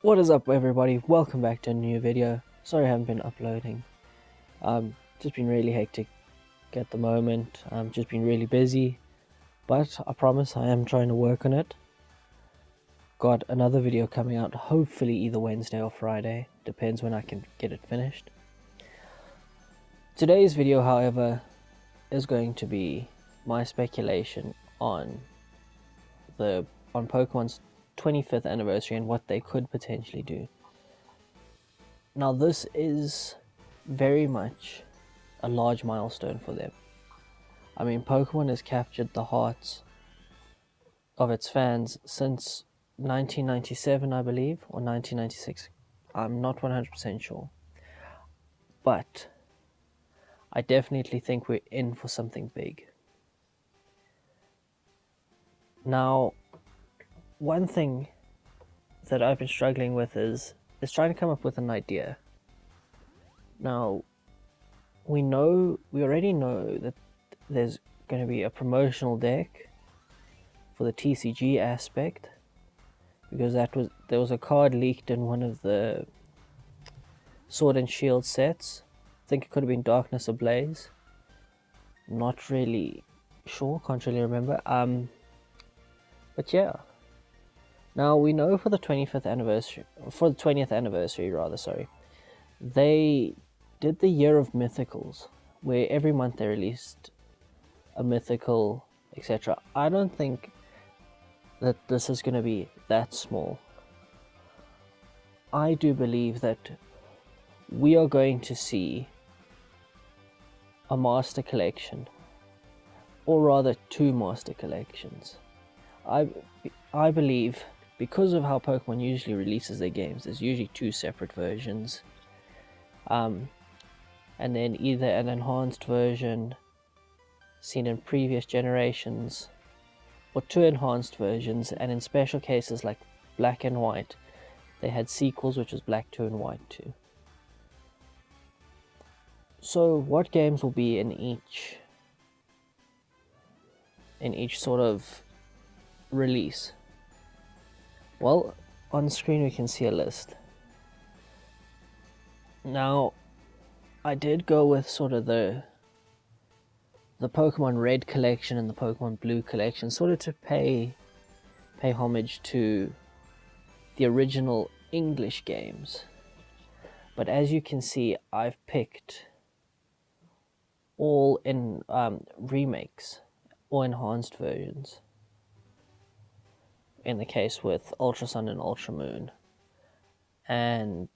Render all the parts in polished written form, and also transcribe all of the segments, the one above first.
What is up, everybody? Welcome back to a new video. Sorry I haven't been uploading. Just been really hectic at the moment. Just been really busy, but I promise I am trying to work on it. Got another video coming out, hopefully either Wednesday or Friday. Depends when I can get it finished. Today's video, however, is going to be my speculation on Pokemon's 25th anniversary and what they could potentially do. Now, this is very much a large milestone for them. I mean, Pokemon has captured the hearts of its fans since 1997, I believe, or 1996. I'm not 100% sure. But I definitely think we're in for something big. Now, one thing that I've been struggling with is trying to come up with an idea. Now, we already know that there's going to be a promotional deck for the TCG aspect, because there was a card leaked in one of the Sword and Shield sets. I think it could have been Darkness Ablaze. Not really sure, can't really remember. But yeah. Now we know for the 20th anniversary rather, sorry, they did the Year of Mythicals, where every month they released a mythical, etc. I don't think that this is going to be that small. I do believe that we are going to see a master collection, or rather two master collections. I believe, because of how Pokemon usually releases their games, there's usually two separate versions, and then either an enhanced version seen in previous generations, or two enhanced versions, and in special cases like Black and White, they had sequels, which was Black 2 and White 2. So what games will be in each sort of release? Well, on screen we can see a list. Now, I did go with sort of the Pokemon Red collection and the Pokemon Blue collection, sort of to pay homage to the original English games. But as you can see, I've picked all in remakes or enhanced versions. In the case with Ultra Sun and Ultra Moon, and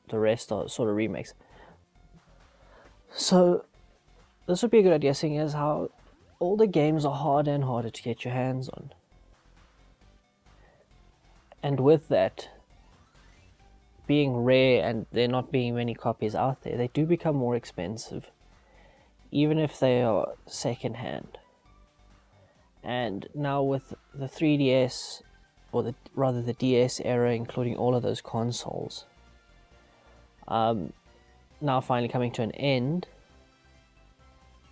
the rest are sort of remakes. So this would be a good idea, seeing as how all the games are harder and harder to get your hands on. And with that being rare and there not being many copies out there, they do become more expensive, even if they are second-hand. And now with the 3DS, or rather the DS era, including all of those consoles, now finally coming to an end,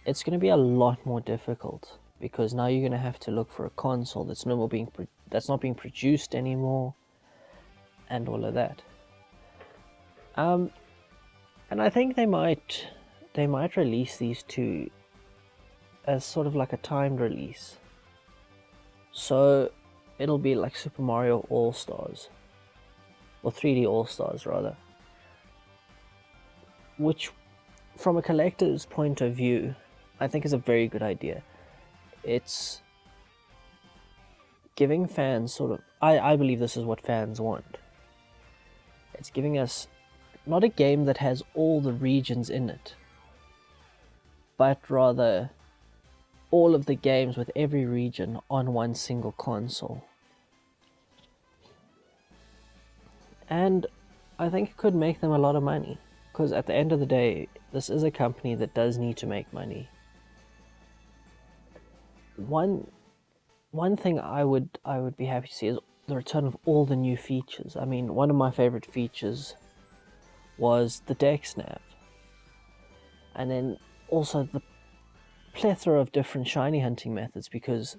it's going to be a lot more difficult, because now you're going to have to look for a console that's not being produced anymore, and all of that. And I think they might release these two as sort of like a timed release. So it'll be like Super Mario All-Stars, or 3D All-Stars rather, which from a collector's point of view, I think is a very good idea. It's giving fans sort of, I believe this is what fans want. It's giving us not a game that has all the regions in it, but rather all of the games with every region on one single console. And I think it could make them a lot of money, because at the end of the day, this is a company that does need to make money. One thing I would be happy to see is the return of all the new features. I mean, one of my favorite features was the Dex Nav, and then also the plethora of different shiny hunting methods, because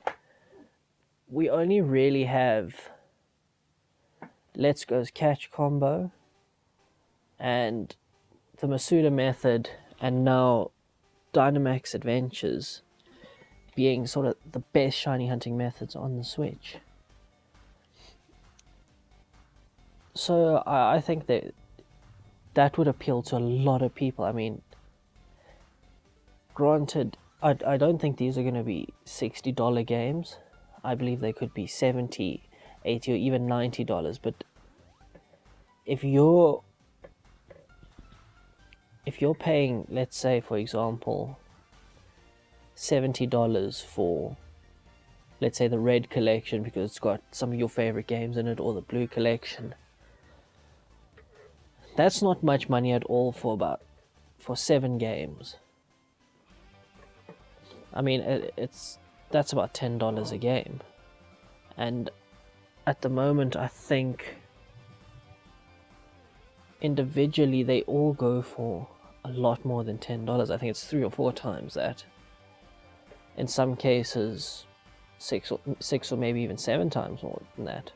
we only really have Let's Go's catch combo, and the Masuda method, and now Dynamax Adventures being sort of the best shiny hunting methods on the Switch. So I think that would appeal to a lot of people. I mean, granted, I don't think these are going to be $60 games. I believe they could be $70, $80, or even $90. But if you're paying, let's say, for example, $70 for, let's say, the red collection because it's got some of your favorite games in it, or the blue collection, that's not much money at all for 7 games. I mean, that's about $10 a game, and at the moment I think individually they all go for a lot more than $10. I think it's 3 or 4 times that. In some cases, 6 or maybe even 7 times more than that.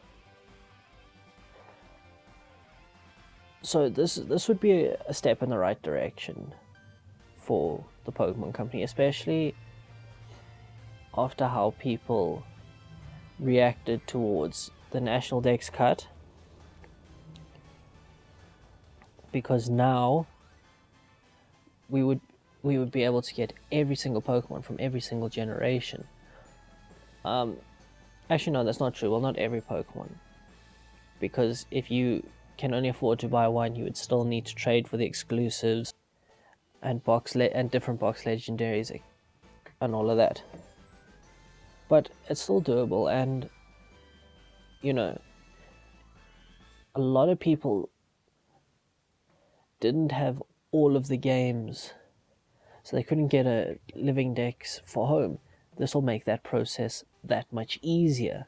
So this would be a step in the right direction for the Pokemon Company, especially after how people reacted towards the National Dex cut, because now we would be able to get every single Pokemon from every single generation. Actually no, that's not true. Well, not every Pokemon, because if you can only afford to buy one, you would still need to trade for the exclusives and different box legendaries and all of that. But it's still doable, and you know, a lot of people didn't have all of the games, so they couldn't get a living dex for home. This will make that process that much easier.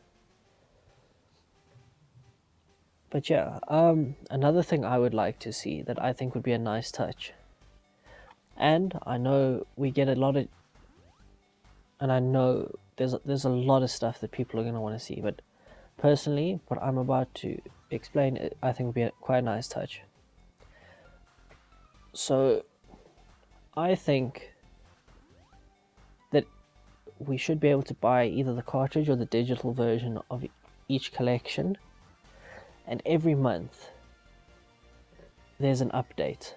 But yeah, another thing I would like to see that I think would be a nice touch, and I know we get a lot of, and I know there's a lot of stuff that people are going to want to see, but personally, what I'm about to explain, I think would be quite a nice touch. So, I think that we should be able to buy either the cartridge or the digital version of each collection, and every month there's an update,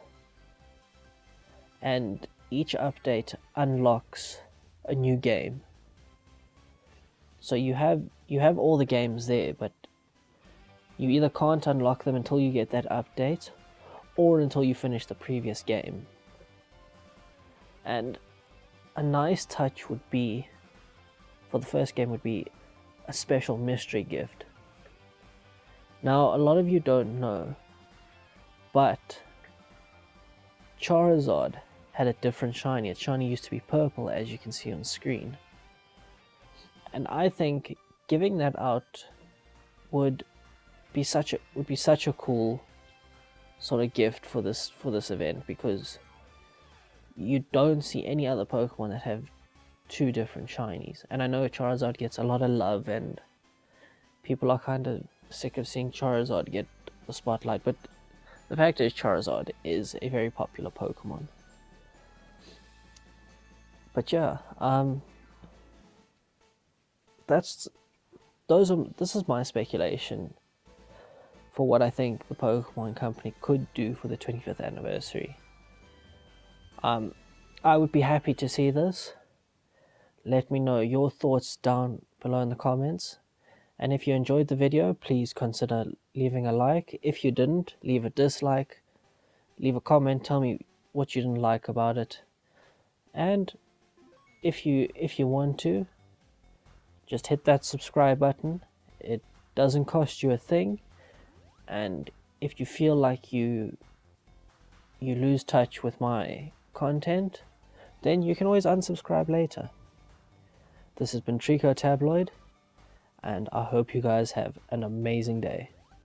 and each update unlocks a new game. So you have all the games there, but you either can't unlock them until you get that update, or until you finish the previous game. And a nice touch would be, for the first game, would be a special mystery gift. Now, a lot of you don't know, but Charizard had a different shiny. Its shiny used to be purple, as you can see on screen. And I think giving that out would be such a cool sort of gift for this event, because you don't see any other Pokemon that have 2 different shinies. And I know Charizard gets a lot of love, and people are kind of sick of seeing Charizard get the spotlight, but the fact is Charizard is a very popular Pokemon. But yeah, this is my speculation for what I think the Pokemon Company could do for the 25th anniversary. I would be happy to see this. Let me know your thoughts down below in the comments. And if you enjoyed the video, please consider leaving a like. If you didn't, leave a dislike. Leave a comment, tell me what you didn't like about it. And if you want to, just hit that subscribe button. It doesn't cost you a thing. And if you feel like you lose touch with my content, then you can always unsubscribe later. This has been Trico Tabloid, and I hope you guys have an amazing day.